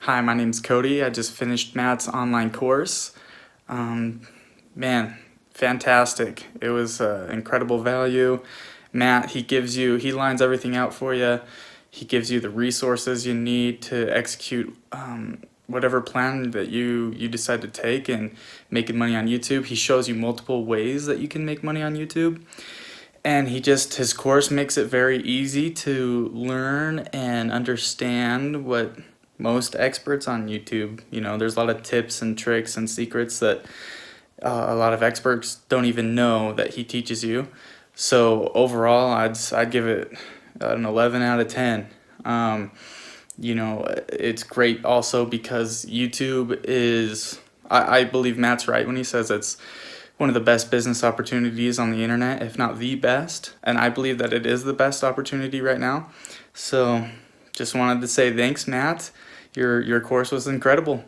Hi, my name's Cody. I just finished Matt's online course. Man, fantastic. It was incredible value. Matt, he lines everything out for you. He gives you the resources you need to execute whatever plan that you decide to take and making money on YouTube. He shows you multiple ways that you can make money on YouTube. And his course makes it very easy to learn and understand what most experts on YouTube, there's a lot of tips and tricks and secrets that a lot of experts don't even know that he teaches you. So overall, I'd give it an 11 out of 10. It's great also because YouTube is, I believe Matt's right when he says it's one of the best business opportunities on the internet, if not the best. And I believe that it is the best opportunity right now. So just wanted to say thanks, Matt. Your course was incredible.